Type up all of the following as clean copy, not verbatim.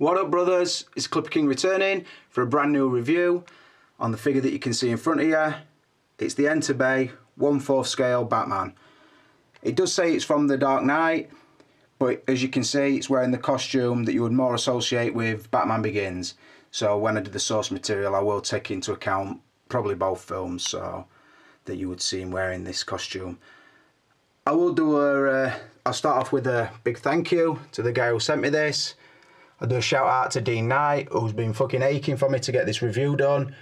What up, brothers? It's Clipper King returning for a brand new review on the figure that you can see in front of you. It's the Enterbay 1/4 scale Batman. It does say it's from The Dark Knight, but as you can see, it's wearing the costume that you would more associate with Batman Begins. So when I did the source material, I will take into account probably both films, so that you would see him wearing this costume. I will do I'll start off with a big thank you to the guy who sent me this. I'll do a shout out to Dean Knight, who's been fucking aching for me to get this review done.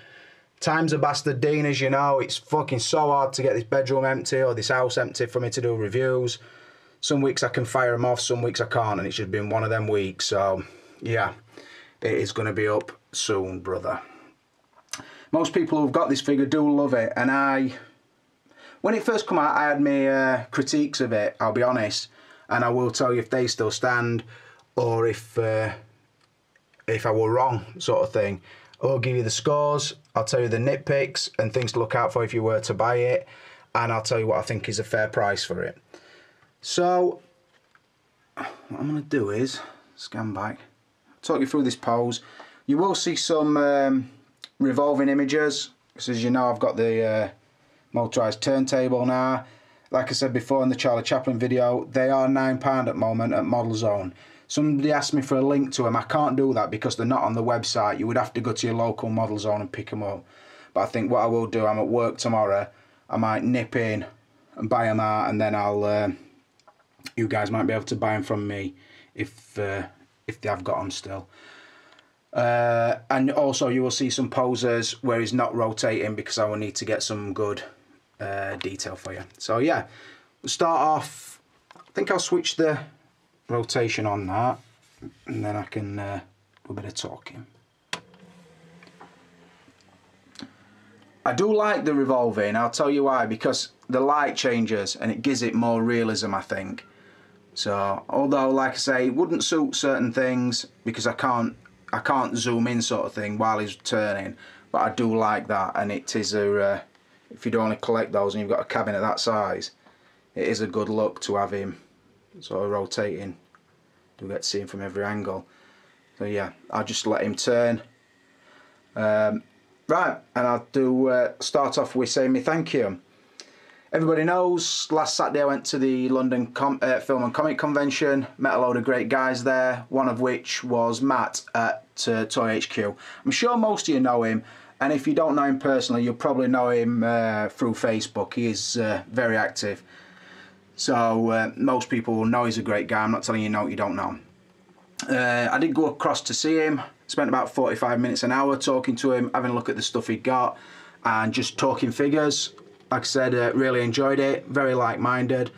Time's a bastard, Dean, as you know. It's fucking so hard to get this bedroom empty or this house empty for me to do reviews. Some weeks I can fire them off, some weeks I can't, and it's just been one of them weeks. So, yeah, it is going to be up soon, brother. Most people who've got this figure do love it, and when it first come out, I had my critiques of it, I'll be honest, and I will tell you if they still stand or if I were wrong, sort of thing. I'll give you the scores, I'll tell you the nitpicks and things to look out for if you were to buy it, and I'll tell you what I think is a fair price for it. So, what I'm going to do is scan back, talk you through this pose. You will see some revolving images, because as you know, I've got the motorised turntable now. Like I said before in the Charlie Chaplin video, they are £9 at the moment at Model Zone. Somebody asked me for a link to them. I can't do that because they're not on the website. You would have to go to your local Model Zone and pick them up. But I think what I will do, I'm at work tomorrow, I might nip in and buy them out, and then I'll you guys might be able to buy them from me if they have got them still. And also you will see some poses where he's not rotating because I will need to get some good detail for you. So yeah, we'll start off. I think I'll switch the rotation on that, and then I can do a bit of talking. I do like the revolving. I'll tell you why, because the light changes and it gives it more realism, I think. So although, like I say, it wouldn't suit certain things because I can't zoom in, sort of thing, while he's turning, but I do like that. And it is a if you'd only collect those and you've got a cabinet that size, it is a good look to have him sort of rotating. You get to see him from every angle. So yeah, I'll just let him turn. Right, and I'll do start off with saying me thank you. Everybody knows last Saturday I went to the London Film and Comic Convention, met a load of great guys there, one of which was Matt at Toy HQ. I'm sure most of you know him, and if you don't know him personally, you'll probably know him through Facebook. He is very active. So most people will know he's a great guy. I'm not telling you no, you don't know. I did go across to see him, spent about 45 minutes, an hour talking to him, having a look at the stuff he'd got, and just talking figures. Like I said, really enjoyed it, very like-minded,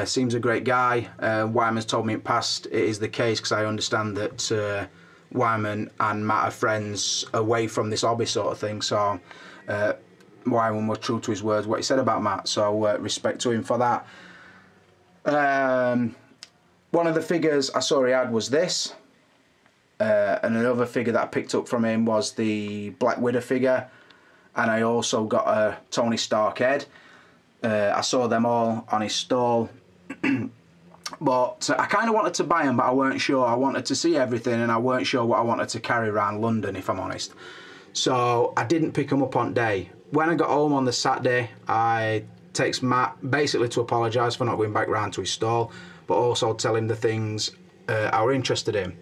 seems a great guy. Wyman's told me in past it is the case, because I understand that Wyman and Matt are friends away from this hobby, sort of thing. So Wyman was true to his words, what he said about Matt, so respect to him for that. One of the figures I saw he had was this, and another figure that I picked up from him was the Black Widow figure, and I also got a Tony Stark head. I saw them all on his stall, but I kind of wanted to buy them, but I weren't sure. I wanted to see everything, and I weren't sure what I wanted to carry around London, if I'm honest. So I didn't pick them up on day. When I got home on the Saturday, I text Matt basically to apologise for not going back round to his stall, but also tell him the things I were interested in.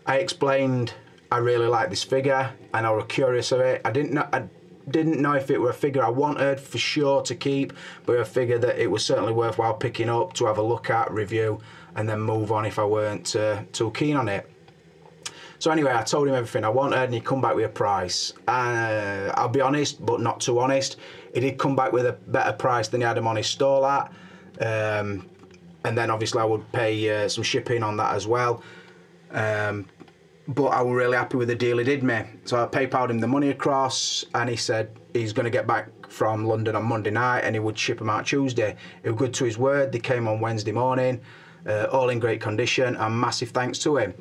I explained I really like this figure and I was curious of it. I didn't know if it were a figure I wanted for sure to keep, but a figure that it was certainly worthwhile picking up to have a look at, review, and then move on if I weren't too keen on it. So anyway, I told him everything I wanted, and he come back with a price. I'll be honest, but not too honest, he did come back with a better price than he had him on his stall at. And then obviously I would pay some shipping on that as well. But I was really happy with the deal he did me. So I PayPal'd him the money across, and he said he's going to get back from London on Monday night and he would ship them out Tuesday. He was good to his word. They came on Wednesday morning, all in great condition, and massive thanks to him.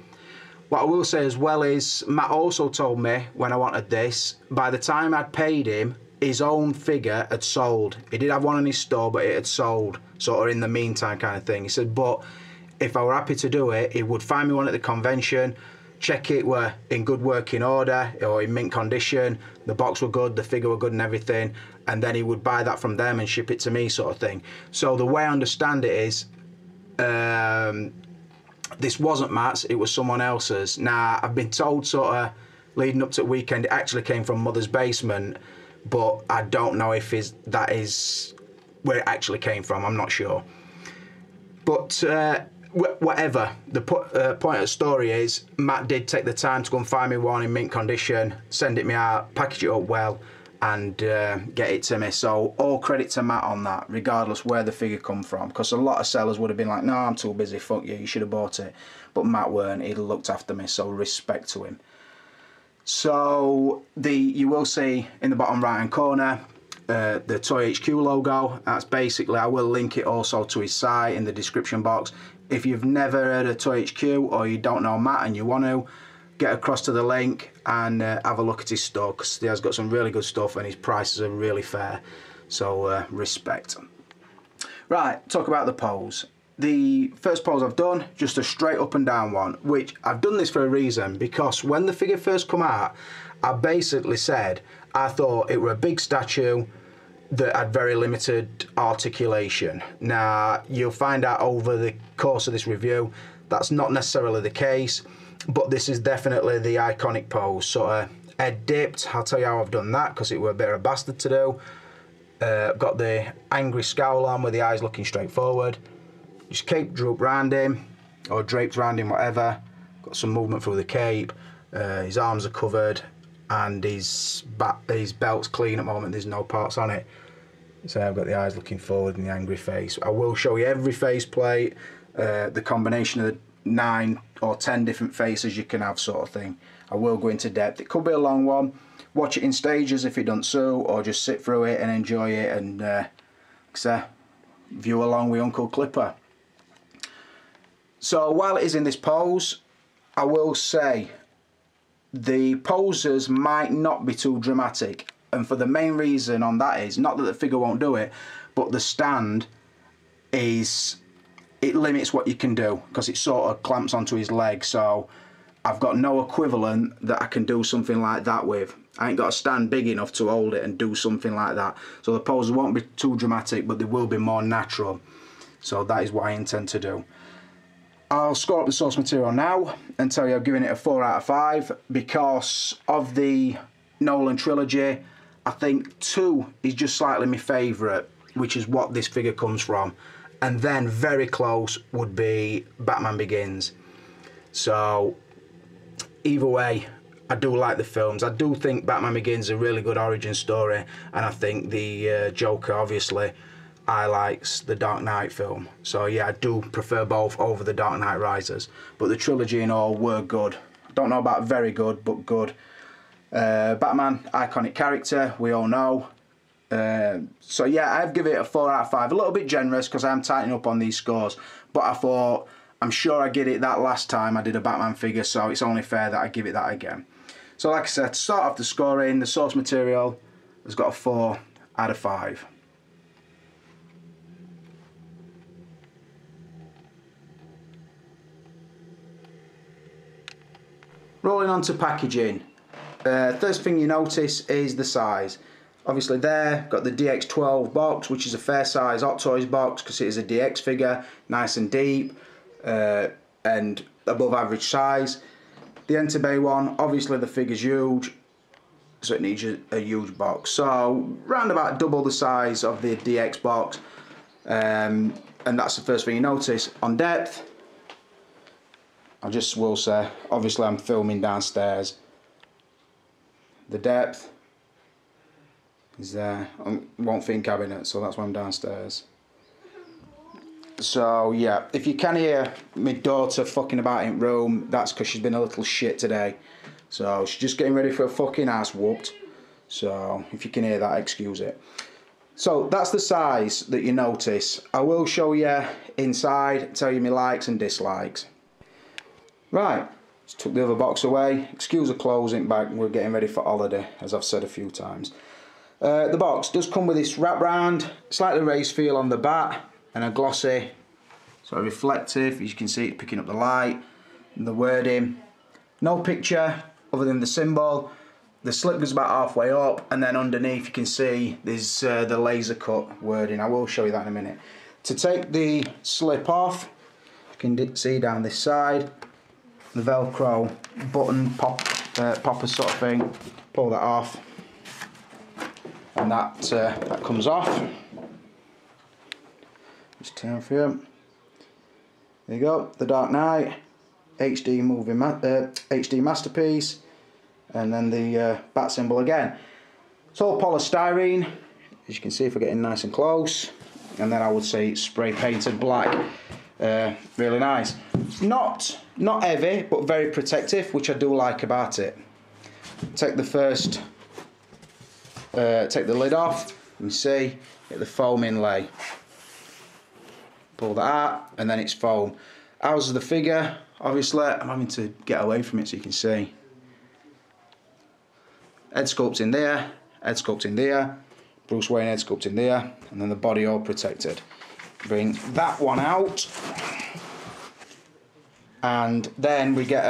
What I will say as well is Matt also told me when I wanted this, by the time I'd paid him, his own figure had sold. He did have one in his store, but it had sold, sort of in the meantime kind of thing. He said, but if I were happy to do it, he would find me one at the convention, check it were in good working order or in mint condition, the box were good, the figure were good and everything, and then he would buy that from them and ship it to me, sort of thing. So the way I understand it is, this wasn't Matt's, it was someone else's. Now, I've been told sort of leading up to the weekend it actually came from Mother's basement, but I don't know if that is where it actually came from, I'm not sure. But whatever, the point of the story is, Matt did take the time to go and find me one in mint condition, send it me out, package it up well, and get it to me. So all credit to Matt on that, regardless where the figure come from, because a lot of sellers would have been like, no, I'm too busy, fuck you, you should have bought it. But Matt weren't, he'd looked after me, so respect to him. So you will see in the bottom right hand corner the Toy HQ logo. That's basically, I will link it also to his site in the description box. If you've never heard of Toy HQ or you don't know Matt and you want to, get across to the link and have a look at his store, because he has got some really good stuff and his prices are really fair. So respect. Right, talk about the pose. The first pose I've done, just a straight up and down one, which I've done this for a reason, because when the figure first come out, I basically said I thought it were a big statue that had very limited articulation. Now, you'll find out over the course of this review, that's not necessarily the case, but this is definitely the iconic pose, sort of head dipped. I'll tell you how I've done that, because it were a bit of a bastard to do. I've got the angry scowl on with the eyes looking straight forward. Just cape droop round him, or draped round him, whatever. Got some movement through the cape. His arms are covered, and his belt's clean at the moment. There's no parts on it. So I've got the eyes looking forward and the angry face. I will show you every face plate, the combination of the 9 or 10 different faces you can have, sort of thing. I will go into depth. It could be a long one. Watch it in stages if it doesn't suit, or just sit through it and enjoy it and view along with Uncle Clipper. So while it is in this pose, I will say the poses might not be too dramatic, and for the main reason on that is not that the figure won't do it, but the stand is, it limits what you can do, because it sort of clamps onto his leg. So I've got no equivalent that I can do something like that with. I ain't got a stand big enough to hold it and do something like that. So the poses won't be too dramatic, but they will be more natural. So that is what I intend to do. I'll score up the source material now and tell you I'm giving it a 4 out of 5 because of the Nolan trilogy. I think 2 is just slightly my favourite, which is what this figure comes from. And then very close would be Batman Begins. So either way, I do like the films. I do think Batman Begins is a really good origin story, and I think the Joker obviously highlights the Dark Knight film. So yeah, I do prefer both over the Dark Knight Rises, but the trilogy and all were good. Don't know about very good, but good. Batman, iconic character, we all know. So yeah, I've given it a 4 out of 5. A little bit generous because I'm tightening up on these scores, but I thought, I'm sure I did it that last time I did a Batman figure, so it's only fair that I give it that again. So like I said, to start off the scoring, the source material has got a 4 out of 5. Rolling on to packaging. First thing you notice is the size. Obviously there, got the DX12 box, which is a fair size Hot Toys box because it is a DX figure, nice and deep and above average size. The Enterbay one, obviously the figure's huge, so it needs a huge box. So round about double the size of the DX box, and that's the first thing you notice. On depth, I just will say, obviously I'm filming downstairs. The depth is there. I won't fit in cabinet, so that's why I'm downstairs. So yeah, if you can hear my daughter fucking about in room, that's because she's been a little shit today. So she's just getting ready for a fucking ass whooped. So if you can hear that, excuse it. So that's the size that you notice. I will show you inside, tell you my likes and dislikes. Right, just took the other box away. Excuse the closing back, we're getting ready for holiday, as I've said a few times. The box does come with this wrap round, slightly raised feel on the back, and a glossy, sort of reflective, as you can see it's picking up the light, and the wording. No picture other than the symbol. The slip goes about halfway up, and then underneath you can see there's the laser cut wording. I will show you that in a minute. To take the slip off, you can see down this side, the Velcro button popper sort of thing. Pull that off, and that comes off. Just turn for you. There you go, the Dark Knight HD masterpiece. And then the bat symbol again. It's all polystyrene, as you can see if we're getting nice and close. And then I would say it's spray painted black. Really nice. Not heavy, but very protective, which I do like about it. Take the lid off. You can see, get the foam inlay. Pull that out, and then it's foam. How's the figure? Obviously, I'm having to get away from it so you can see. Head sculpt in there, head sculpt in there, Bruce Wayne head sculpt in there, and then the body all protected. Bring that one out, and then we get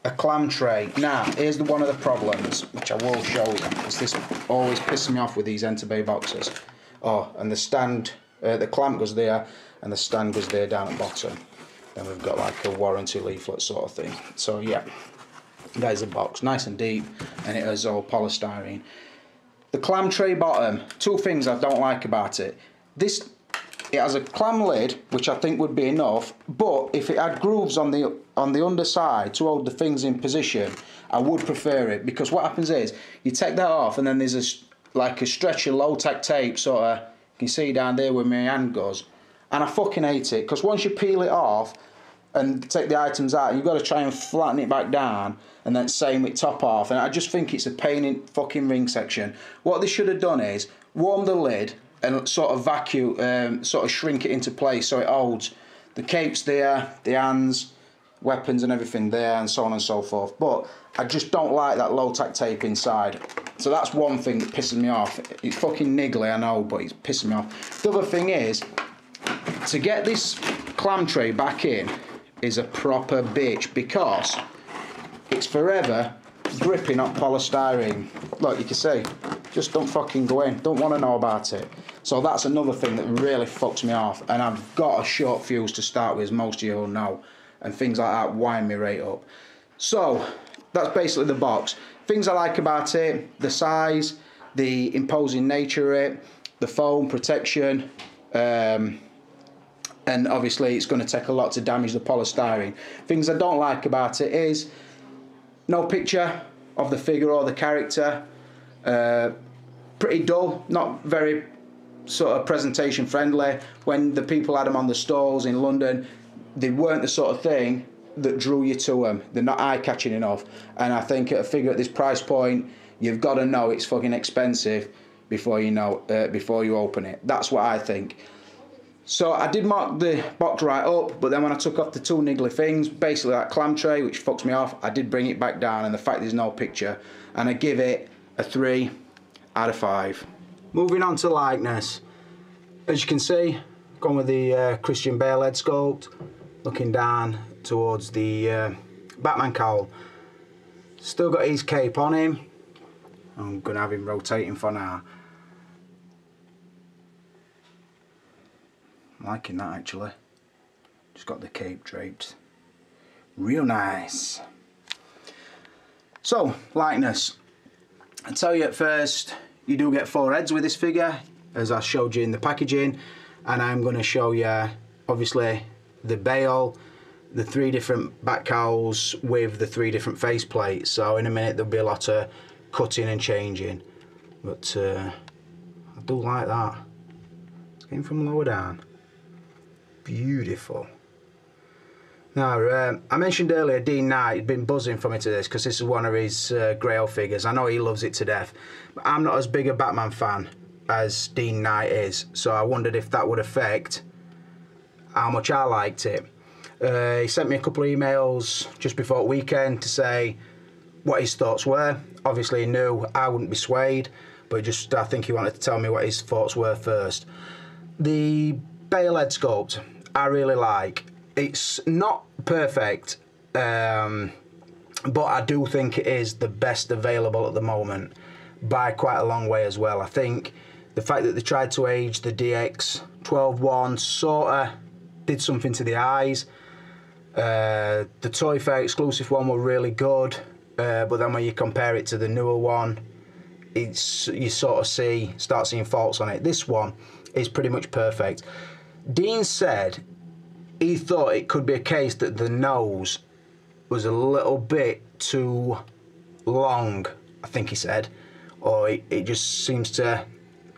a clam tray. Now, here's one of the problems, which I will show you, because this always pisses me off with these Enterbay boxes. Oh, and the stand, the clamp goes there, and the stand goes there down at the bottom. Then we've got like a warranty leaflet sort of thing. So yeah. There's the box, nice and deep, and it is all polystyrene. The clam tray bottom, two things I don't like about it. It has a clam lid, which I think would be enough, but if it had grooves on the underside to hold the things in position, I would prefer it, because what happens is, you take that off and then there's like a stretch of low-tack tape, sort of, you can see down there where my hand goes, and I fucking hate it, because once you peel it off, and take the items out, you've got to try and flatten it back down and then same with top off, and I just think it's a pain in fucking ring section. What they should have done is warm the lid and sort of vacuum, sort of shrink it into place so it holds the capes there, the hands, weapons and everything there, and so on and so forth. But I just don't like that low tack tape inside. So that's one thing that pisses me off. It's fucking niggly, I know, but it's pissing me off. The other thing is, to get this clam tray back in is a proper bitch, because it's forever gripping up polystyrene. Look, you can see, just don't fucking go in, don't want to know about it. So that's another thing that really fucks me off, and I've got a short fuse to start with, as most of you will know, and things like that wind me right up. So that's basically the box. Things I like about it: the size, the imposing nature of it, the foam protection, and obviously it's going to take a lot to damage the polystyrene. Things I don't like about it is no picture of the figure or the character. Pretty dull, not very sort of presentation friendly. When the people had them on the stalls in London, they weren't the sort of thing that drew you to them. They're not eye-catching enough. And I think at a figure at this price point, you've got to know it's fucking expensive before you know, before you open it. That's what I think. So I did mark the box right up, but then when I took off the two niggly things, basically that clam tray, which fucks me off, I did bring it back down, and the fact there's no picture, and I give it a 3 out of 5. Moving on to likeness. As you can see, gone with the Christian Bale head sculpt, looking down towards the Batman cowl. Still got his cape on him. I'm going to have him rotating for now. I'm liking that actually. Just got the cape draped. Real nice. So, likeness. I tell you at first, you do get 4 heads with this figure, as I showed you in the packaging, and I'm going to show you obviously the Bale, the 3 different back cowls with the 3 different face plates. So in a minute there'll be a lot of cutting and changing, but I do like that. It's getting from lower down. Beautiful. Now, I mentioned earlier Dean Knight had been buzzing for me to this, because this is one of his Grail figures. I know he loves it to death, but I'm not as big a Batman fan as Dean Knight is, so I wondered if that would affect how much I liked it. He sent me a couple of emails just before the weekend to say what his thoughts were. Obviously he knew I wouldn't be swayed, but just I think he wanted to tell me what his thoughts were first. The Bale head sculpt I really like. It's not perfect, but I do think it is the best available at the moment by quite a long way as well. I think the fact that they tried to age the DX12-1 sort of did something to the eyes. The Toy Fair exclusive one were really good, but then when you compare it to the newer one, you sort of start seeing faults on it. This one is pretty much perfect. Dean said he thought it could be a case that the nose was a little bit too long, I think he said, or it just seems to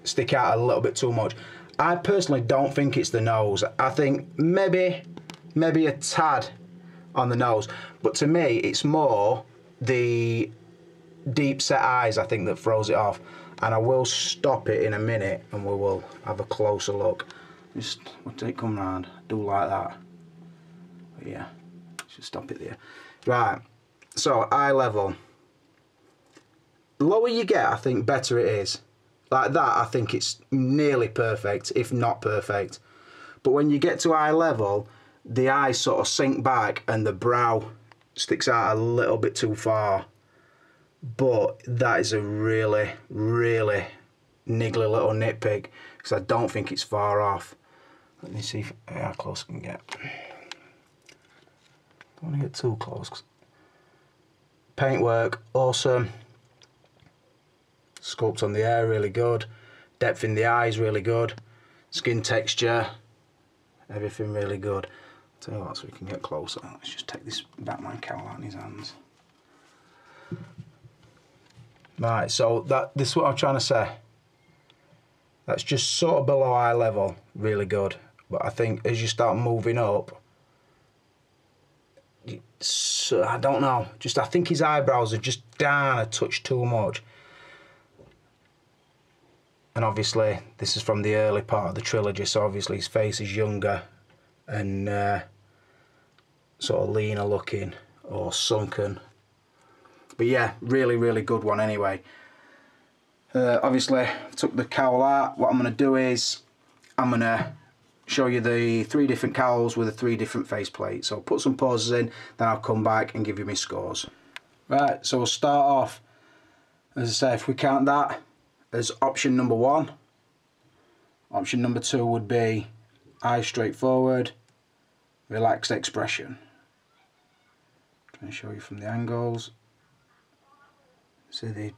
stick out a little bit too much. I personally don't think it's the nose. I think maybe a tad on the nose, but to me it's more the deep set eyes, I think, that throws it off. And I will stop it in a minute and we will have a closer look. Just once it come round, I do like that. But yeah, should stop it there. Right, so eye level. The lower you get, I think better it is. Like that, I think it's nearly perfect, if not perfect. But when you get to eye level, the eyes sort of sink back and the brow sticks out a little bit too far. But that is a really, really niggly little nitpick, because I don't think it's far off. Let me see how close I can get. Don't want to get too close. Paintwork, awesome. Sculpt on the hair, really good. Depth in the eyes, really good. Skin texture, everything really good. I'll tell you what, so we can get closer. Let's just take this Batman cowl out in his hands. Right, so this is what I'm trying to say. That's just sort of below eye level, really good. But I think as you start moving up, I don't know, I think his eyebrows are just down a touch too much. And obviously, this is from the early part of the trilogy, so obviously his face is younger and sort of leaner looking or sunken. But yeah, really, really good one anyway. Obviously, I took the cowl out. What I'm going to do is, I'm going to show you the 3 different cowls with the 3 different faceplates. So I'll put some pauses in, then I'll come back and give you my scores. Right, so we'll start off, as I say, if we count that as option number 1. Option number 2 would be eyes straight forward, relaxed expression. Trying to show you from the angles. See the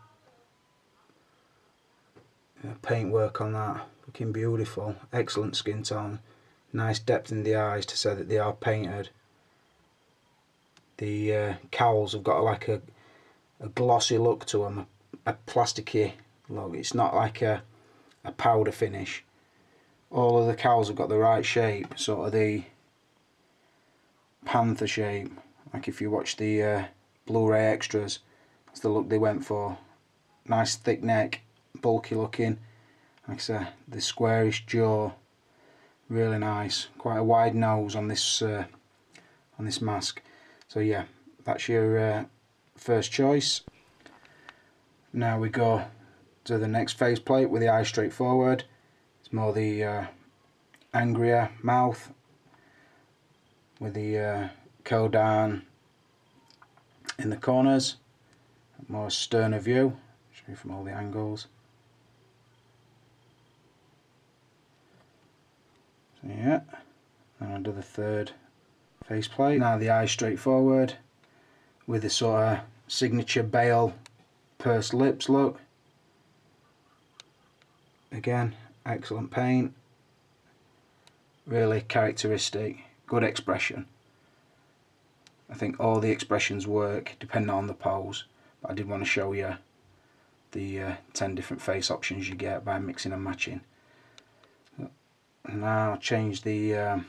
paintwork on that, looking beautiful. Excellent skin tone, nice depth in the eyes to say that they are painted. The cowls have got like a glossy look to them, a plasticky look. It's not like a powder finish. All of the cowls have got the right shape, sort of the panther shape, like if you watch the Blu-ray extras. That's the look they went for. Nice thick neck, bulky looking. Like I say, the squarish jaw, really nice. Quite a wide nose on this mask. So yeah, that's your first choice. Now we go to the next faceplate with the eyes straight forward. It's more the angrier mouth with the curl down in the corners. More sterner view, show you from all the angles. So yeah, and I'll do the third faceplate. Now the eyes straight forward with the sort of signature Bale pursed lips look. Again, excellent paint, really characteristic, good expression. I think all the expressions work depending on the pose. I did want to show you the 10 different face options you get by mixing and matching. Now change the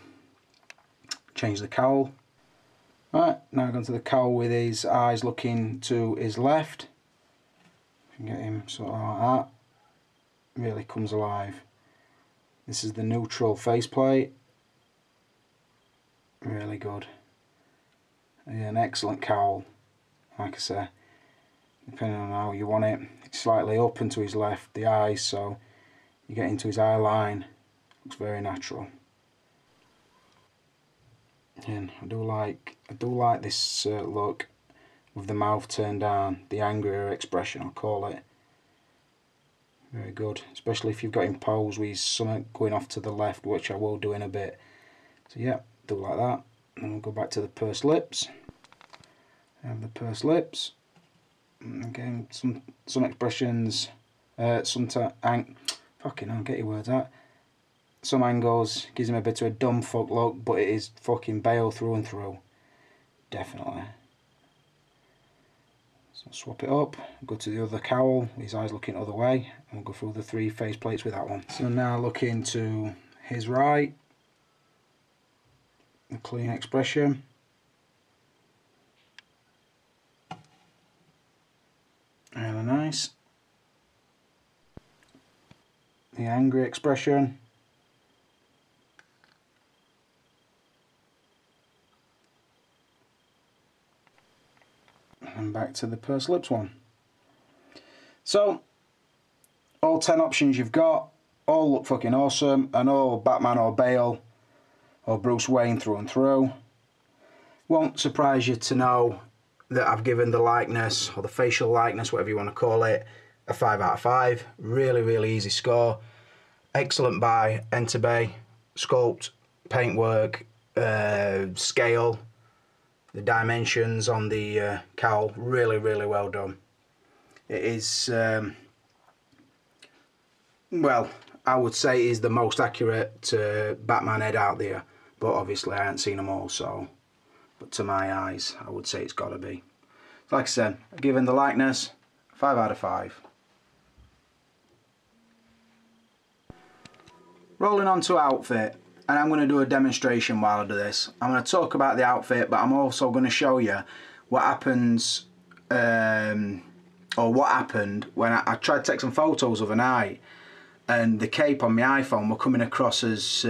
cowl. Right, now going to the cowl with his eyes looking to his left. You can get him sort of like that. Really comes alive. This is the neutral faceplate. Really good. An excellent cowl, like I say. Depending on how you want it, it's slightly up and to his left, the eyes, so you get into his eye line. Looks very natural. And I do like this look. with the mouth turned down, the angrier expression I'll call it. Very good, especially if you've got him posed with something going off to the left, which I will do in a bit. So yeah, do like that. And we'll go back to the pursed lips. Have the pursed lips. And again, some expressions, fucking hell, get your words out. Some angles gives him a bit of a dumb fuck look, but it is fucking Bale through and through. Definitely. So swap it up, go to the other cowl, his eyes looking the other way, and we'll go through the 3 face plates with that one. So now looking to his right, a clean expression. Really nice. The angry expression. And back to the pursed lips one. So, all 10 options you've got, all look fucking awesome, and all Batman or Bale or Bruce Wayne through and through. Won't surprise you to know that I've given the likeness, or the facial likeness, whatever you want to call it, a 5 out of 5. Really, really easy score. Excellent by Enterbay. Sculpt, paintwork, scale, the dimensions on the cowl, really, really well done. It is, well, I would say it is the most accurate Batman head out there, but obviously I haven't seen them all, so, but to my eyes, I would say it's got to be. Like I said, given the likeness, 5 out of 5. Rolling on to outfit, and I'm going to do a demonstration while I do this. I'm going to talk about the outfit, but I'm also going to show you what happens, or what happened when I tried to take some photos overnight, and the cape on my iPhone were coming across as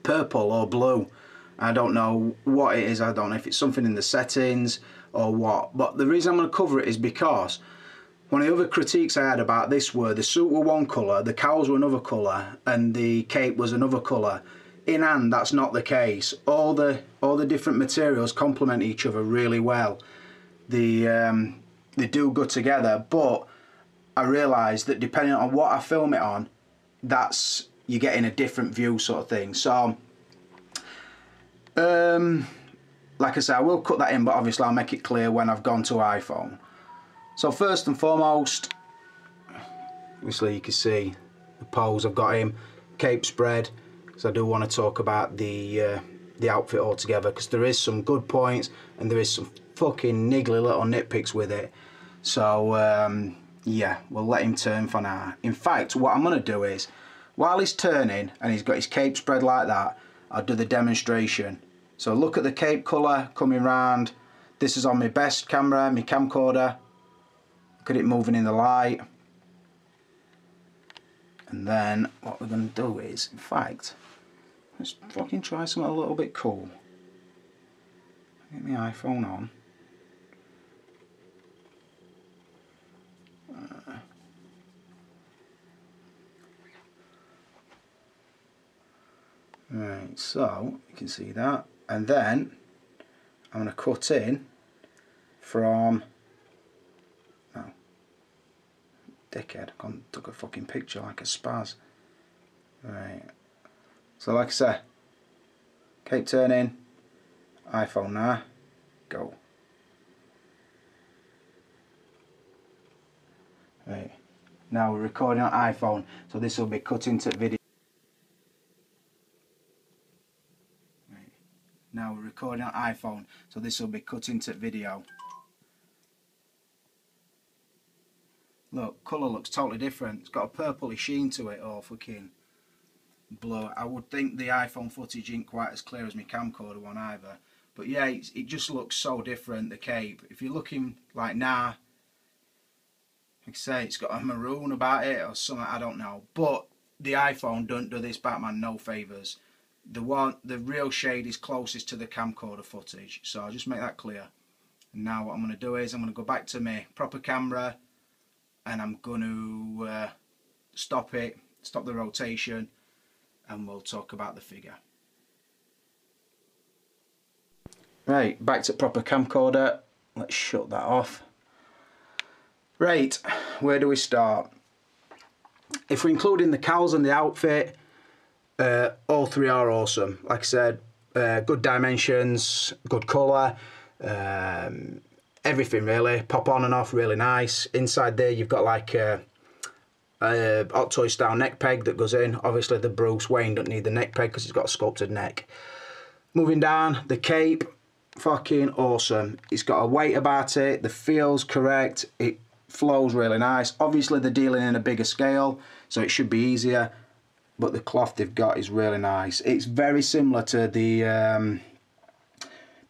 purple or blue. I don't know what it is, I don't know if it's something in the settings or what, but the reason I'm going to cover it is because one of the other critiques I had about this were the suit were one colour, the cowls were another colour, and the cape was another colour. In hand, that's not the case. All the different materials complement each other really well. They do go together, but I realised that depending on what I film it on, that's you're getting a different view sort of thing. So, like I say, I will cut that in, but obviously I'll make it clear when I've gone to iPhone. So first and foremost, obviously you can see the pose I've got him, cape spread, because I do want to talk about the outfit altogether, because there is some good points and there is some fucking niggly little nitpicks with it. So yeah, we'll let him turn for now. In fact, what I'm going to do is, while he's turning and he's got his cape spread like that, I'll do the demonstration. So look at the cape colour coming round. This is on my best camera, my camcorder. Look at it moving in the light. And then what we're going to do is, in fact, let's fucking try something a little bit cool. Get my iPhone on. Right, so you can see that, and then I'm going to cut in from, no, dickhead, took a fucking picture like a spaz. Right, so like I said, cape turning, iPhone now, go. Right, now we're recording on iPhone, so this will be cut into video. Now we're recording on iPhone, so this will be cut into video. Look, colour looks totally different. It's got a purpley sheen to it, or fucking blue. I would think the iPhone footage ain't quite as clear as my camcorder one either. But yeah, it just looks so different, the cape. If you're looking like like I say, it's got a maroon about it or something, I don't know. But the iPhone don't do this Batman no favours. The real shade is closest to the camcorder footage, so I'll just make that clear. And now what I'm going to do is I'm going to go back to my proper camera, and I'm going to stop the rotation, and we'll talk about the figure. Right, back to proper camcorder. let's shut that off. Right, where do we start? If we're including the cowls and the outfit, all three are awesome. Like I said, good dimensions, good colour, everything really. Pop on and off, really nice. Inside there you've got like a Hot Toy style neck peg that goes in. Obviously the Bruce Wayne don't need the neck peg because it's got a sculpted neck. Moving down, the cape, fucking awesome. It's got a weight about it, the feel's correct, it flows really nice. Obviously they're dealing in a bigger scale, so it should be easier, but the cloth they've got is really nice. It's very similar to the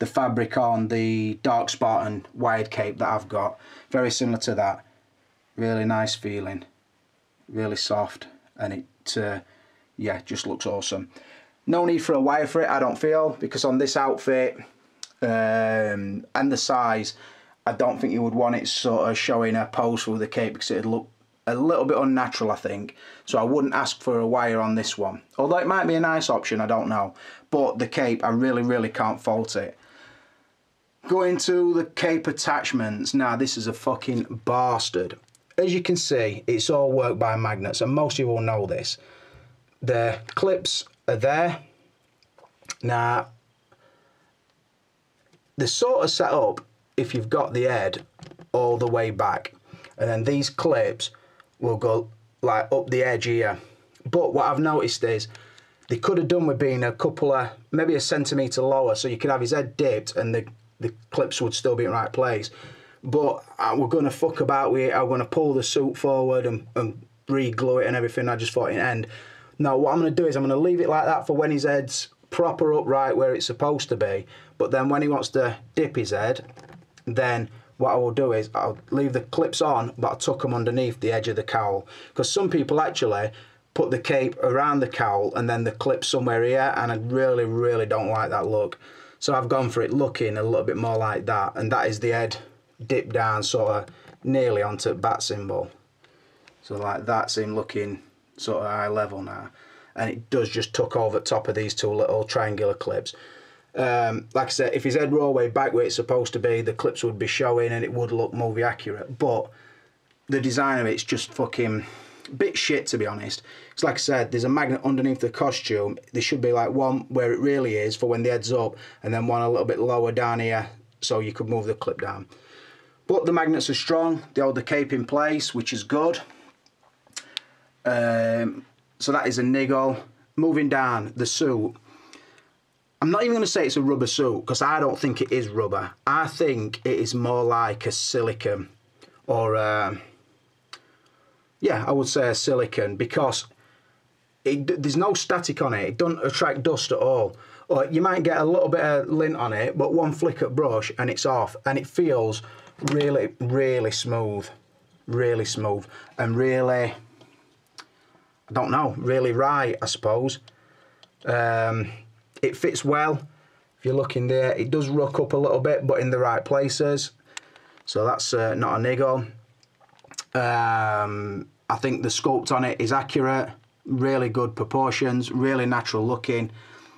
fabric on the Dark Spartan wired cape that I've got. Very similar to that. Really nice feeling, really soft, and it yeah, just looks awesome. No need for a wire for it, I don't feel, because on this outfit and the size, I don't think you would want it sort of showing a pose through the cape, because it'd look a little bit unnatural, I think. So I wouldn't ask for a wire on this one. Although it might be a nice option, I don't know. But the cape, I really can't fault it. Going to the cape attachments. Now, this is a fucking bastard. As you can see, it's all worked by magnets, and most of you will know this. The clips are there. Now, they're sort of set up if you've got the head all the way back, and then these clips will go like up the edge here. But what I've noticed is they could have done with being a couple of, maybe a centimetre lower, so you could have his head dipped and the clips would still be in the right place. But we're going to fuck about with it. I'm going to pull the suit forward and re-glue it and everything. I just thought it'd end. Now what I'm going to do is I'm going to leave it like that for when his head's proper upright where it's supposed to be. But then when he wants to dip his head, then what I will do is I'll leave the clips on, but I'll tuck them underneath the edge of the cowl. Because some people actually put the cape around the cowl and then the clip somewhere here, and I really don't like that look. So I've gone for it looking a little bit more like that, and that is the head dipped down sort of nearly onto bat symbol. So like that's him looking sort of eye level now. And it does just tuck over the top of these two little triangular clips. Like I said, if his head were all the way back where it's supposed to be, the clips would be showing and it would look movie accurate. But the design of it's just fucking a bit shit, to be honest. It's like I said, there's a magnet underneath the costume. There should be like one where it really is for when the head's up, and then one a little bit lower down here so you could move the clip down. But the magnets are strong, they hold the cape in place, which is good. So that is a niggle. Moving down, the suit. I'm not even going to say it's a rubber suit, because I don't think it is rubber. I think it is more like a silicone, or yeah, I would say a silicone, because there's no static on it. It doesn't attract dust at all. Or you might get a little bit of lint on it, but one flick at brush and it's off, and it feels really smooth, and really, I don't know, really right, I suppose. It fits well. If you look in there, it does ruck up a little bit, but in the right places. So that's not a niggle. I think the sculpt on it is accurate. Really good proportions, really natural looking.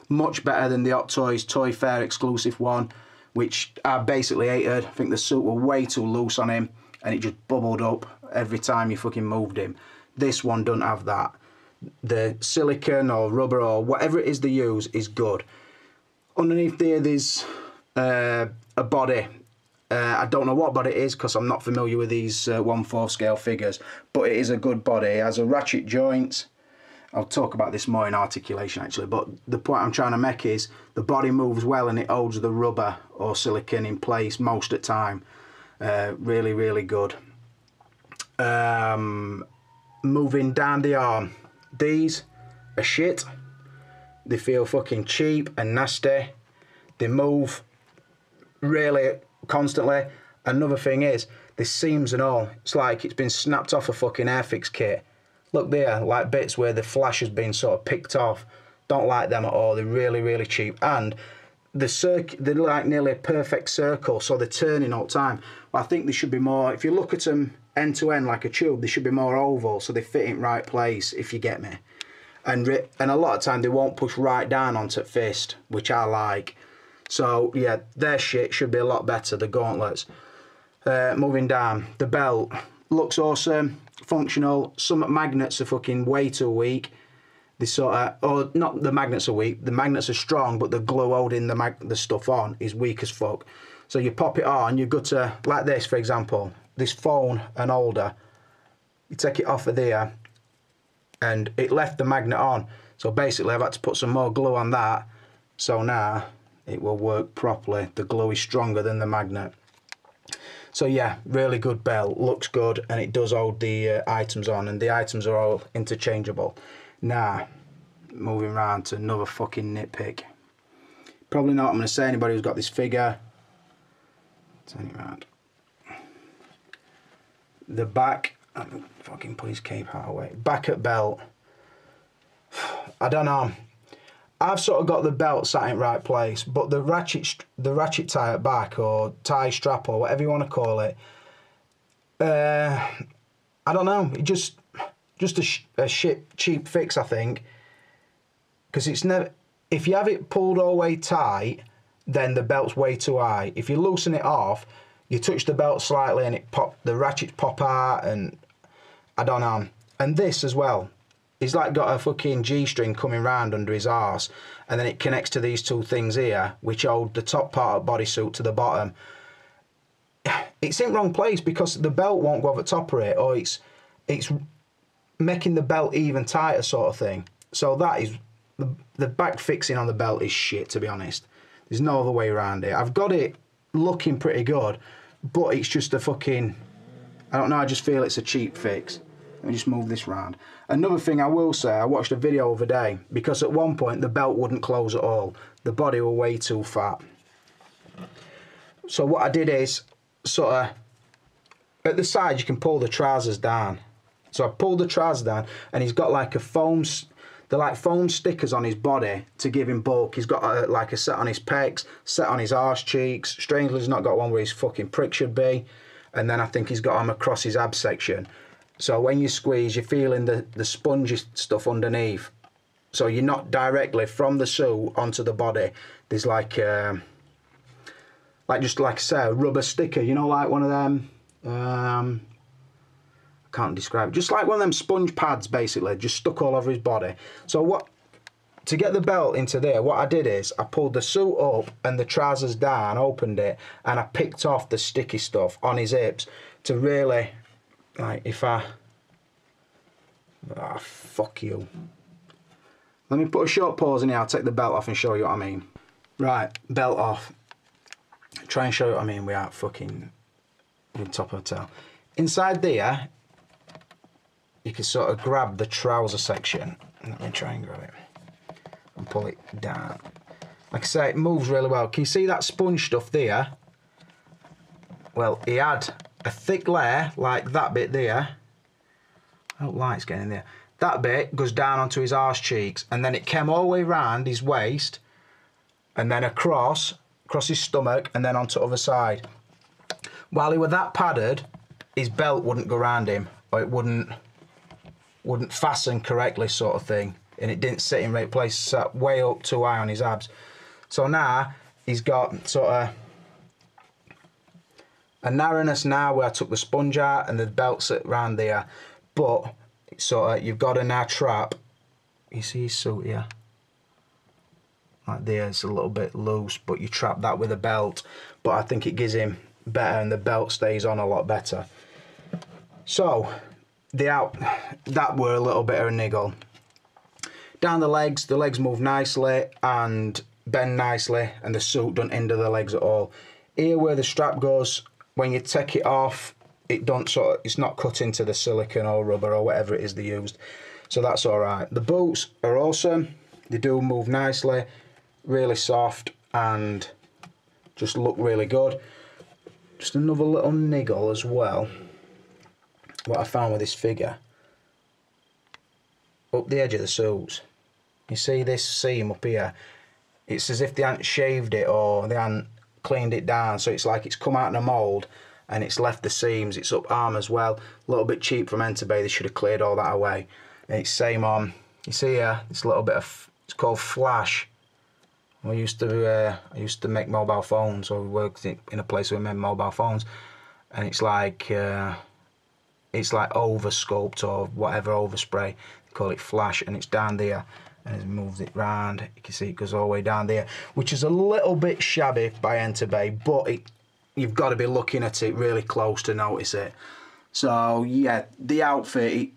Much better than the Hot Toys Toy Fair exclusive one, which I basically hated. I think the suit were way too loose on him, and it just bubbled up every time you fucking moved him. This one doesn't have that. The silicone or rubber or whatever it is they use is good. Underneath there, there's a body. I don't know what body it is because I'm not familiar with these 1/4 scale figures, but it is a good body. It has a ratchet joint. I'll talk about this more in articulation actually, but the point I'm trying to make is the body moves well and it holds the rubber or silicone in place most of the time. Really good. Moving down the arm. These are shit. They feel fucking cheap and nasty. They move really constantly. Another thing is, the seams and all, it's like it's been snapped off a fucking Airfix kit. Look there, like bits where the flash has been sort of picked off. Don't like them at all. They're really cheap. And they're like nearly a perfect circle, so they're turning all the time. I think they should be more, if you look at them end to end like a tube, they should be more oval so they fit in right place, if you get me. And a lot of time they won't push right down onto the fist, which I like. So yeah, their shit should be a lot better, the gauntlets. Moving down, the belt looks awesome, functional. Some magnets are fucking way too weak. They sort of, or not the magnets are weak, the magnets are strong, but the glue holding the stuff on is weak as fuck. So you pop it on, you're good to, like this for example, this phone and holder, you take it off of there and it left the magnet on. So basically I've had to put some more glue on that, so now it will work properly. The glue is stronger than the magnet. So yeah, really good belt, looks good, and it does hold the items on, and the items are all interchangeable. Now, moving round to another fucking nitpick. Probably not, I'm going to say anybody who's got this figure. Turn it round. The back, I'm fucking put his cape out away. Back at belt. I don't know. I've sort of got the belt sat in the right place, but the ratchet tie at back, or tie strap, or whatever you want to call it, I don't know. It just a shit cheap fix, I think, because it's never. If you have it pulled all the way tight, then the belt's way too high. If you loosen it off, you touch the belt slightly and the ratchets pop out, and I don't know. And this as well. He's like got a fucking G-string coming round under his arse, and then it connects to these two things here, which hold the top part of the bodysuit to the bottom. It's in the wrong place because the belt won't go over the top of it, or it's making the belt even tighter sort of thing. So that is, the back fixing on the belt is shit, to be honest. There's no other way around it. I've got it looking pretty good, but it's just a fucking, I don't know, I just feel it's a cheap fix. Let me just move this round. Another thing I will say, I watched a video the other day, because at one point the belt wouldn't close at all. The body were way too fat. So what I did is, sort of, at the side you can pull the trousers down. So I pulled the trousers down, and he's got like a foam, they're like foam stickers on his body to give him bulk. He's got like a set on his pecs, set on his arse cheeks. Strangely, he's not got one where his fucking prick should be. And then I think he's got them across his ab section. So when you squeeze, you're feeling the spongy stuff underneath. So you're not directly from the suit onto the body. There's like just like I say, a rubber sticker, you know, like one of them, I can't describe it, just like one of them sponge pads basically, just stuck all over his body. So to get the belt into there, what I did is I pulled the suit up and the trousers down, opened it, and I picked off the sticky stuff on his hips to really, like, if I, fuck you. Let me put a short pause in here, I'll take the belt off and show you what I mean. Right, belt off. Try and show you what I mean without fucking on top of the tail. Inside there, you can sort of grab the trouser section. Let me try and grab it and pull it down. Like I say, it moves really well. Can you see that sponge stuff there? Well, he had a thick layer, like that bit there. Oh, light's getting in there. That bit goes down onto his arse cheeks, and then it came all the way around his waist, and then across his stomach, and then onto the other side. While he was that padded, his belt wouldn't go around him, or it wouldn't fasten correctly, sort of thing, and it didn't sit in the right place, sat way up too high on his abs. So now he's got sort of a narrowness now where I took the sponge out and the belt sit around there, but it's sort of, you've got to now trap, you see his suit here, like there, it's a little bit loose, but you trap that with a belt, but I think it gives him better and the belt stays on a lot better. So that were a little bit of a niggle. Down the legs move nicely and bend nicely, and the suit don't hinder the legs at all. Here where the strap goes, when you take it off, it's not cut into the silicone or rubber or whatever it is they used, so that's all right. The boots are awesome. They do move nicely, really soft, and just look really good. Just another little niggle as well, what I found with this figure, up the edge of the suits, you see this seam up here, it's as if they hadn't shaved it or they hadn't cleaned it down, so it's like it's come out in a mould and it's left the seams. It's up arm as well, a little bit cheap from Enterbay, they should have cleared all that away. And it's same on, you see here, this little bit of, it's called flash, I used to make mobile phones, or we worked in a place where we made mobile phones, and it's like over sculpt or whatever, overspray. They call it flash, and it's down there, and it moves it round. You can see it goes all the way down there, which is a little bit shabby by Enterbay, but you've got to be looking at it really close to notice it. So yeah, the outfit,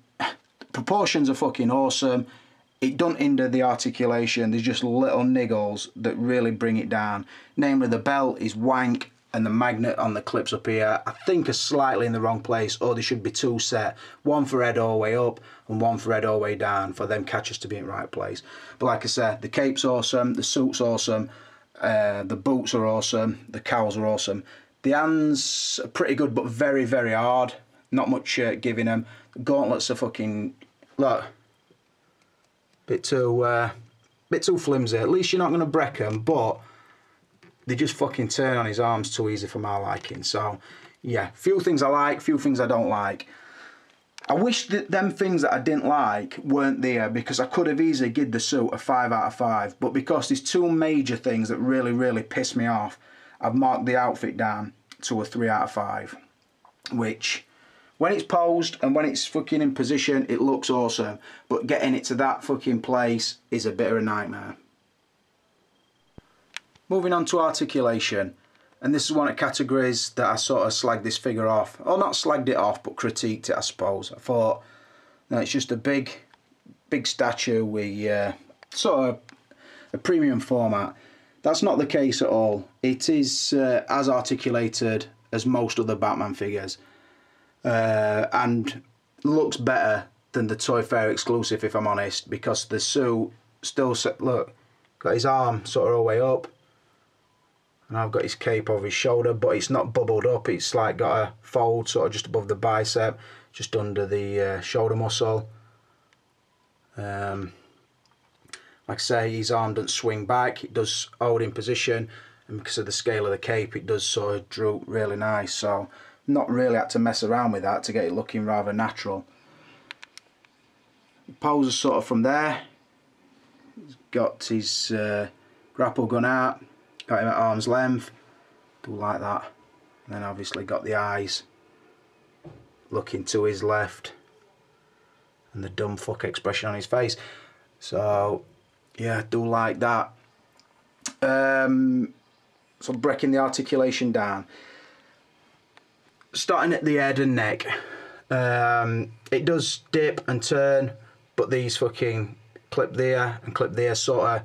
proportions are fucking awesome. It don't hinder the articulation. There's just little niggles that really bring it down. Namely, the belt is wank, and the magnet on the clips up here, I think, are slightly in the wrong place, or there should be two set. One for head all the way up, and one for head all the way down, for them catchers to be in the right place. But like I said, the cape's awesome, the suit's awesome, the boots are awesome, the cowls are awesome. The hands are pretty good, but very, very hard. Not much giving them. The gauntlets are fucking, look, bit too flimsy. At least you're not going to break them, but they just fucking turn on his arms too easy for my liking. So yeah, few things I like, few things I don't like. I wish that them things that I didn't like weren't there, because I could have easily given the suit a 5 out of 5, but because there's two major things that really, really piss me off, I've marked the outfit down to a 3 out of 5, which, when it's posed and when it's fucking in position, it looks awesome, but getting it to that fucking place is a bit of a nightmare. Moving on to articulation, and this is one of the categories that I sort of slagged this figure off. Or not slagged it off, but critiqued it, I suppose. I thought, no, it's just a big statue with sort of a premium format. That's not the case at all. It is as articulated as most other Batman figures, and looks better than the Toy Fair exclusive, if I'm honest, because the suit still, look, got his arm sort of all the way up, and I've got his cape over his shoulder, but it's not bubbled up. It's like got a fold sort of just above the bicep, just under the shoulder muscle. Like I say, his arm doesn't swing back, it does hold in position, and because of the scale of the cape, it does sort of droop really nice. So not really had to mess around with that to get it looking rather natural. He poses sort of from there. He's got his grapple gun out, got him at arm's length, do like that, and then obviously got the eyes looking to his left, and the dumb fuck expression on his face. So yeah, do like that. So breaking the articulation down, starting at the head and neck, it does dip and turn, but these fucking clip there and clip there sort of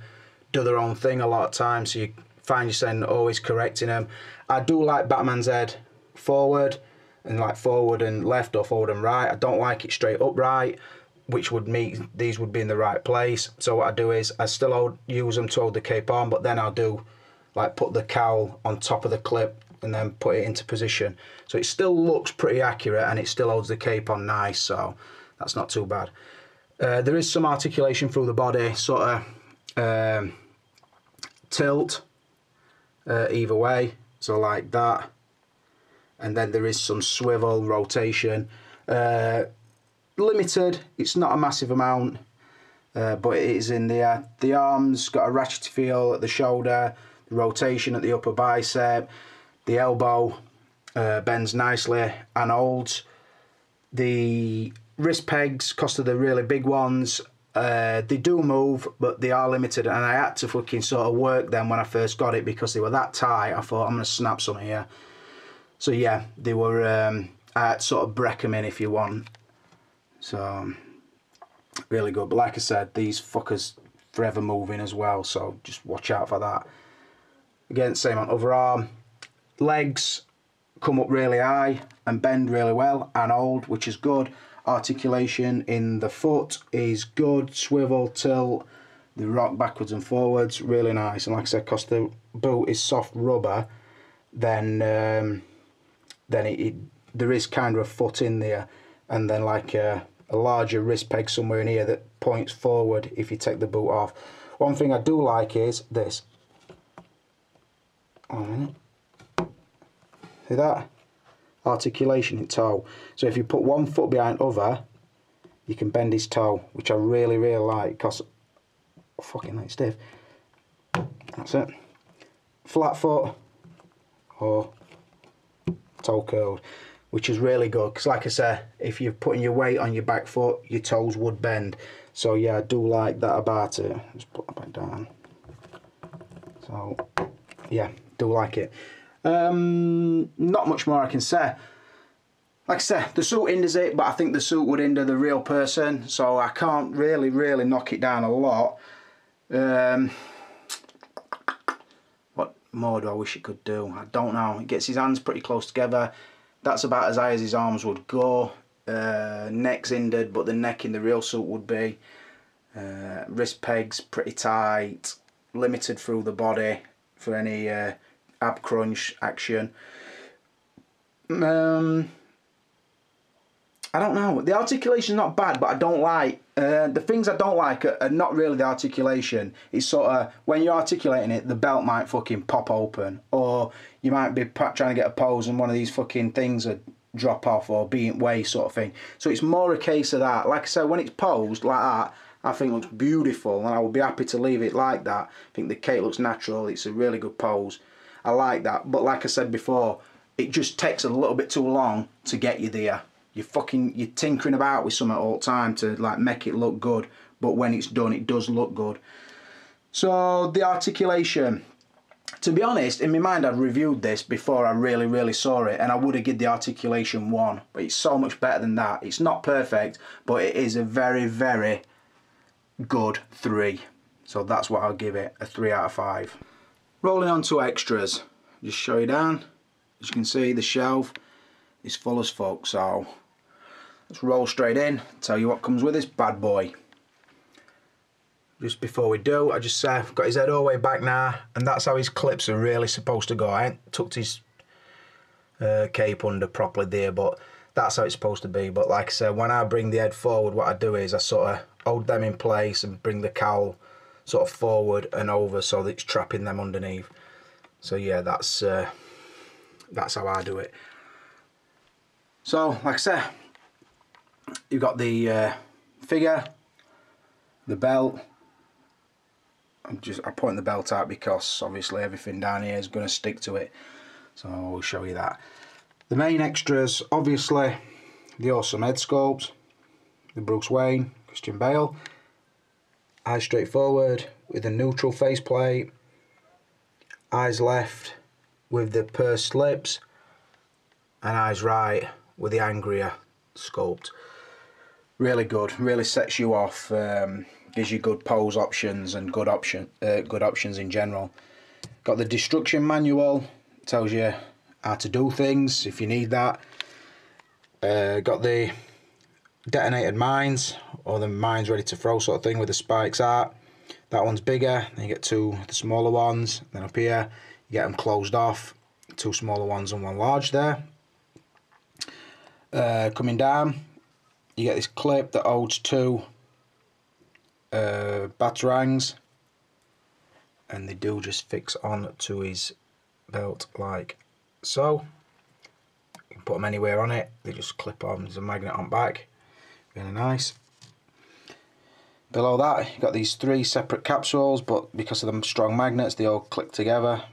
do their own thing a lot of times, so you find yourself always correcting them. I do like Batman's head forward, and like forward and left or forward and right. I don't like it straight upright, which would mean these would be in the right place. So what I do is I still use them to hold the cape on, but then I'll do like put the cowl on top of the clip and then put it into position. So it still looks pretty accurate and it still holds the cape on nice, so that's not too bad. There is some articulation through the body, sort of tilt either way, so like that. And then there is some swivel, rotation. Limited, it's not a massive amount, but it is in there. The arms got a ratchet feel at the shoulder, the rotation at the upper bicep, the elbow bends nicely and holds. The wrist pegs, cost of the really big ones, they do move, but they are limited, and I had to fucking sort of work them when I first got it because they were that tight. I thought, I'm going to snap some here. So yeah, they were, I had to sort of break them in if you want. So, really good. But like I said, these fuckers forever moving as well, so just watch out for that. Again, same on other arm. Legs come up really high and bend really well and hold, which is good. Articulation in the foot is good. Swivel, tilt, the rock backwards and forwards, really nice. And like I said, because the boot is soft rubber, then there is kind of a foot in there, and then like a larger wrist peg somewhere in here that points forward if you take the boot off. One thing I do like is this. Oh, a minute. See that? Articulation in toe. So if you put one foot behind other, you can bend his toe, which I really, really like, because I fucking like stiff. That's it. Flat foot or toe curled, which is really good because, like I said, if you're putting your weight on your back foot, your toes would bend. So yeah, I do like that about it. Just put that back down. So yeah, do like it. Not much more I can say. Like I said, the suit hinders it, but I think the suit would hinder the real person, so I can't really knock it down a lot. What more do I wish it could do? I don't know. It gets his hands pretty close together. That's about as high as his arms would go. Neck's hindered, but the neck in the real suit would be. Wrist pegs pretty tight. Limited through the body for any ab crunch action. I don't know. The articulation's not bad, but I don't like... the things I don't like are not really the articulation. It's sort of, when you're articulating it, the belt might fucking pop open. Or you might be trying to get a pose and one of these fucking things would drop off or be in way sort of thing. So it's more a case of that. Like I said, when it's posed like that, I think it looks beautiful and I would be happy to leave it like that. I think the cape looks natural. It's a really good pose. I like that. But like I said before, it just takes a little bit too long to get you there. You're tinkering about with something all the time to like make it look good, but when it's done, it does look good. So the articulation, to be honest, in my mind I'd reviewed this before I really saw it, and I would have given the articulation 1, but it's so much better than that. It's not perfect, but it is a very good 3. So that's what I'll give it, a 3 out of 5. Rolling on to extras, just show you down. As you can see, the shelf is full as fuck, so let's roll straight in, tell you what comes with this bad boy. Just before we do, I just say I've got his head all the way back now, and that's how his clips are really supposed to go. I ain't tucked his cape under properly there, but that's how it's supposed to be. But like I said, when I bring the head forward, what I do is I sort of hold them in place and bring the cowl sort of forward and over so that it's trapping them underneath. So yeah, that's how I do it. So, like I said, you've got the figure, the belt. I'm pointing the belt out because obviously everything down here is going to stick to it. So I'll show you that. The main extras, obviously, the awesome head sculpt, the Bruce Wayne, Christian Bale. Eyes straight forward with a neutral faceplate. Eyes left with the pursed lips. And eyes right with the angrier sculpt. Really good, really sets you off, gives you good pose options and good options in general. Got the destruction manual, tells you how to do things if you need that. Got the detonated mines, or the mines ready to throw sort of thing with the spikes out. That one's bigger, then you get 2 of the smaller ones. Then up here you get them closed off, 2 smaller ones and 1 large there. Coming down, you get this clip that holds 2 batarangs, and they do just fix on to his belt like so. You can put them anywhere on it, they just clip on. There's a magnet on back, really nice. Below that you've got these 3 separate capsules, but because of them strong magnets they all click together.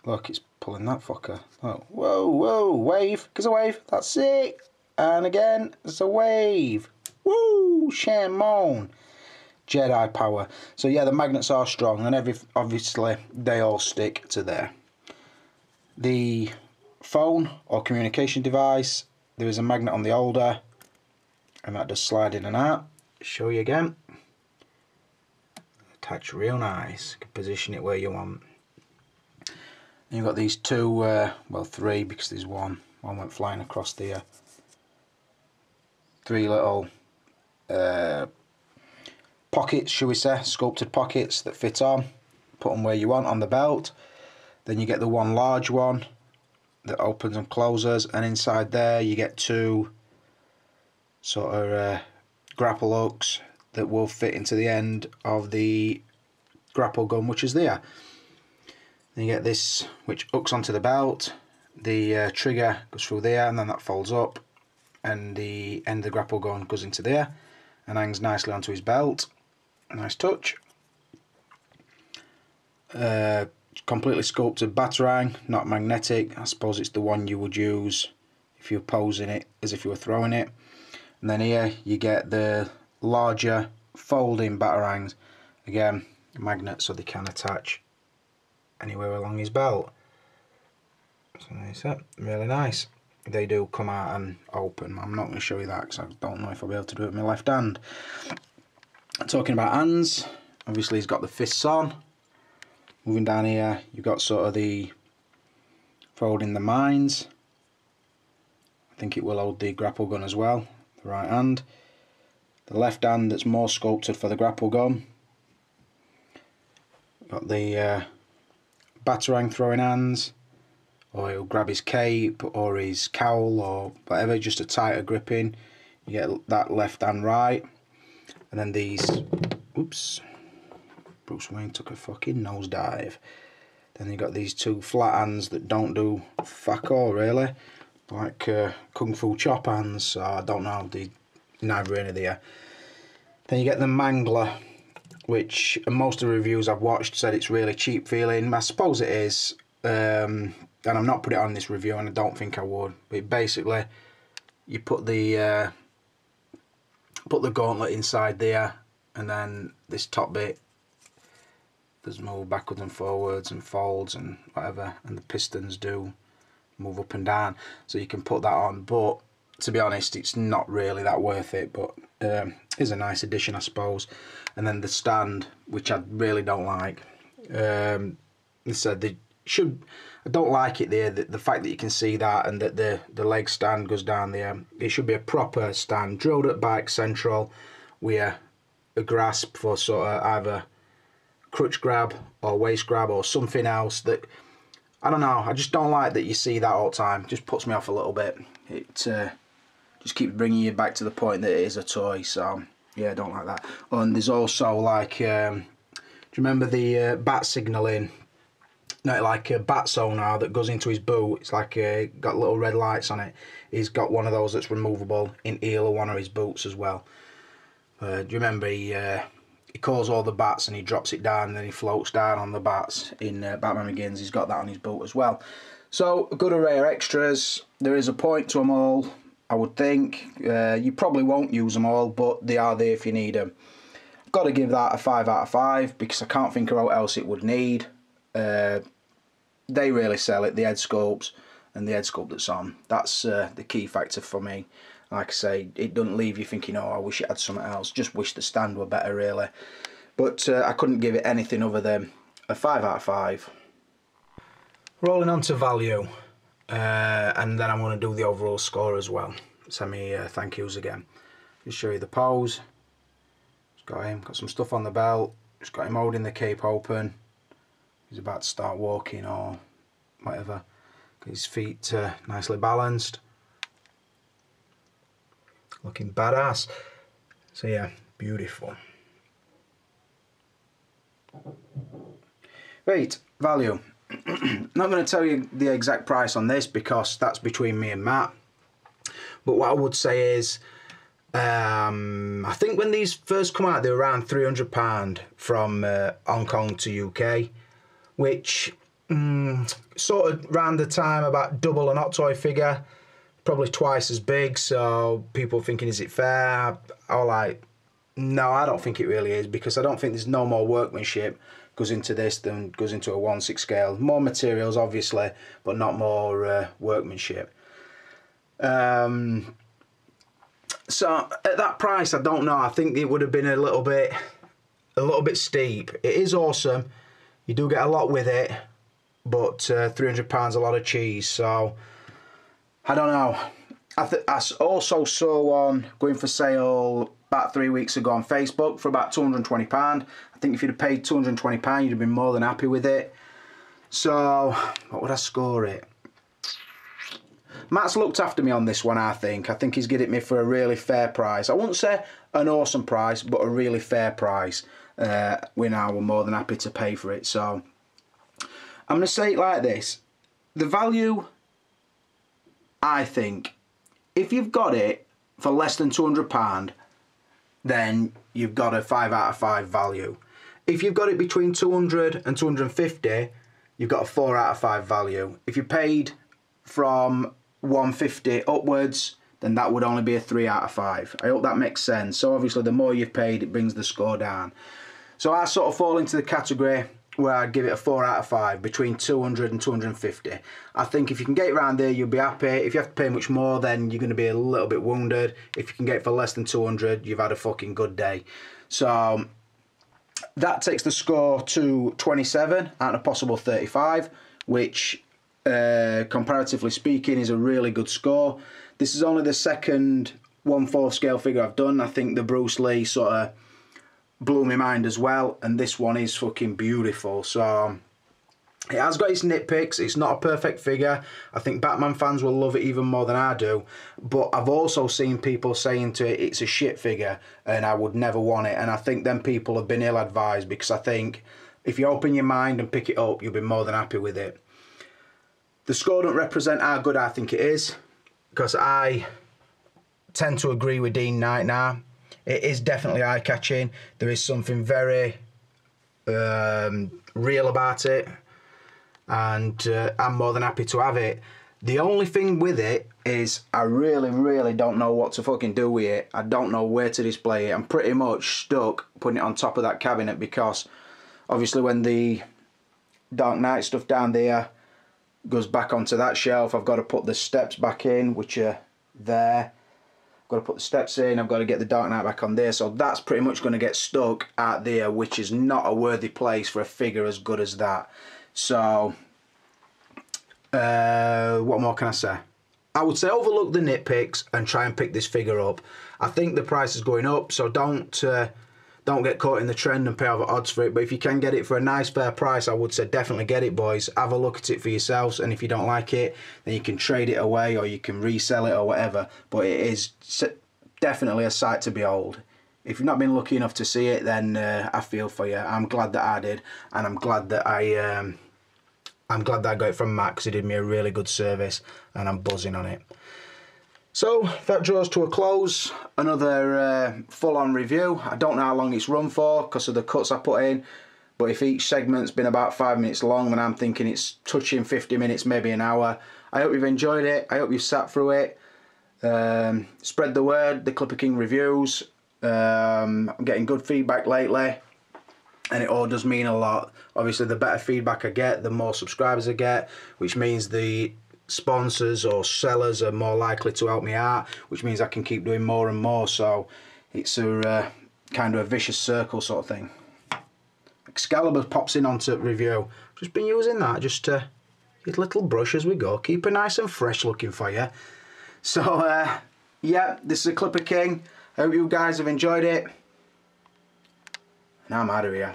Look, it's pulling that fucker. Oh, whoa, wave, there's a wave, that's it. And again, there's a wave. Woo! Shamon. Jedi power. So yeah, the magnets are strong, and obviously they all stick to there. The phone or communication device, there is a magnet on the holder, and that does slide in and out. Show you again. Attach real nice. You can position it where you want. And you've got these 2, well 3 because there's one went flying across the 3 little pockets, shall we say, sculpted pockets that fit on. Put them where you want on the belt. Then you get the 1 large one that opens and closes, and inside there you get 2 sort of grapple hooks that will fit into the end of the grapple gun, which is there. Then you get this which hooks onto the belt. The trigger goes through there, and then that folds up, and the end of the grapple gun goes into there and hangs nicely onto his belt. Nice touch. completely sculpted batarang, not magnetic. I suppose it's the one you would use if you're posing it as if you were throwing it. And then here you get the larger folding batarangs. Again, magnet, so they can attach anywhere along his belt. So that's it, really nice. They do come out and open. I'm not going to show you that because I don't know if I'll be able to do it with my left hand. Talking about hands, obviously he's got the fists on. Moving down here, you've got sort of the folding the mines. I think it will hold the grapple gun as well, the right hand. The left hand that's more sculpted for the grapple gun. Got the batarang throwing hands, or he'll grab his cape or his cowl or whatever, just a tighter gripping. You get that left and right. And then these, oops, Bruce Wayne took a fucking nosedive. Then you got these two flat hands that don't do fuck all really, like Kung Fu chop hands, so I don't know, neither any of the. Then you get the mangler, which most of the reviews I've watched said it's really cheap feeling. I suppose it is, and I'm not putting it on this review, and I don't think I would. But basically, you put the gauntlet inside there, and then this top bit does move backwards and forwards and folds and whatever, and the pistons do move up and down, so you can put that on. But to be honest, it's not really that worth it, but is a nice addition, I suppose. And then the stand, which I really don't like. They said they should. I don't like it there. The fact that you can see that and that the leg stand goes down there. It should be a proper stand, drilled at bike central, with a grasp for sort of either crutch grab or waist grab or something else. That, I don't know, I just don't like that you see that all the time. It just puts me off a little bit. It just keeps bringing you back to the point that it is a toy, so yeah, I don't like that. And there's also like, do you remember the bat signalling? No, like a bat sonar that goes into his boot. It's like got little red lights on it. He's got one of those that's removable in either one of his boots as well. Do you remember he calls all the bats and he drops it down and then he floats down on the bats in Batman Begins. He's got that on his boot as well. So a good array of extras. There is a point to them all, I would think. You probably won't use them all, but they are there if you need them. I've got to give that a 5 out of 5 because I can't think of what else it would need. They really sell it, the head sculpts and the head sculpt that's on. That's the key factor for me. Like I say, it doesn't leave you thinking, oh, I wish it had something else. Just wish the stand were better, really. But I couldn't give it anything other than a 5 out of 5. Rolling on to value. And then I'm going to do the overall score as well. Send me thank yous again. Just show you the pose. Just got him, got some stuff on the belt. Just got him holding the cape open. He's about to start walking or whatever. Got his feet nicely balanced. Looking badass. So yeah, beautiful. Right, value. Not going to tell you the exact price on this because that's between me and Matt. But what I would say is, I think when these first come out, they were around £300 from Hong Kong to UK, which sort of around the time about double an Hot Toy figure. Probably twice as big, so people thinking, is it fair? I'm like, no, I don't think it really is, because I don't think there's no more workmanship goes into this than goes into a 1/6 scale. More materials, obviously, but not more workmanship. So at that price, I don't know. I think it would have been a little bit steep. It is awesome. You do get a lot with it, but £300 a lot of cheese, so I don't know. I also saw one going for sale about 3 weeks ago on Facebook for about £220. I think if you'd have paid £220, you'd have been more than happy with it. So, what would I score it? Matt's looked after me on this one, I think. I think he's given it me for a really fair price. I wouldn't say an awesome price, but a really fair price. We now were more than happy to pay for it. So, I'm going to say it like this. The value, I think, if you've got it for less than £200, then you've got a 5 out of 5 value. If you've got it between 200 and 250, you've got a 4 out of 5 value. If you paid from 150 upwards, then that would only be a 3 out of 5. I hope that makes sense. So obviously the more you've paid, it brings the score down. So I sort of fall into the category where I'd give it a 4 out of 5, between 200 and 250. I think if you can get it around there, you'll be happy. If you have to pay much more, then you're going to be a little bit wounded. If you can get it for less than 200, you've had a fucking good day. So that takes the score to 27 out of a possible 35, which comparatively speaking is a really good score. This is only the second 1/4 scale figure I've done. I think the Bruce Lee sort of blew my mind as well, and this one is fucking beautiful. So it has got its nitpicks. It's not a perfect figure. I think Batman fans will love it even more than I do, but I've also seen people saying to it, it's a shit figure and I would never want it. And I think them people have been ill-advised, because I think if you open your mind and pick it up, you'll be more than happy with it. The score don't represent how good I think it is, because I tend to agree with Dean Knight now. It is definitely eye-catching. There is something very real about it, and I'm more than happy to have it. The only thing with it is I really don't know what to fucking do with it. I don't know where to display it. I'm pretty much stuck putting it on top of that cabinet, because obviously when the Dark Knight stuff down there goes back onto that shelf, I've got to put the steps back in, which are there. I've got to put the steps in, I've got to get the Dark Knight back on there, so that's pretty much going to get stuck out there, which is not a worthy place for a figure as good as that. So what more can I say? I would say overlook the nitpicks and try and pick this figure up. I think the price is going up, so don't get caught in the trend and pay over odds for it. But if you can get it for a nice fair price, I would say definitely get it, boys. Have a look at it for yourselves, and if you don't like it, then you can trade it away or you can resell it or whatever. But it is definitely a sight to behold. If you've not been lucky enough to see it, then I feel for you. I'm glad that I did, and I'm glad that I got it from Matt, because he did me a really good service, and I'm buzzing on it. So that draws to a close another full-on review. I don't know how long it's run for because of the cuts I put in, but if each segment's been about 5 minutes long, then I'm thinking it's touching 50 minutes, maybe an hour. I hope you've enjoyed it. I hope you've sat through it. Spread the word, the Clipper King reviews. I'm getting good feedback lately, and it all does mean a lot. Obviously, the better feedback I get, the more subscribers I get, which means the sponsors or sellers are more likely to help me out, which means I can keep doing more and more. So it's a kind of a vicious circle sort of thing. Excalibur pops in onto review. Just been using that just to get a little brush as we go, keep it nice and fresh looking for you. So yeah, this is a Clipper King. I hope you guys have enjoyed it, and I'm out of here.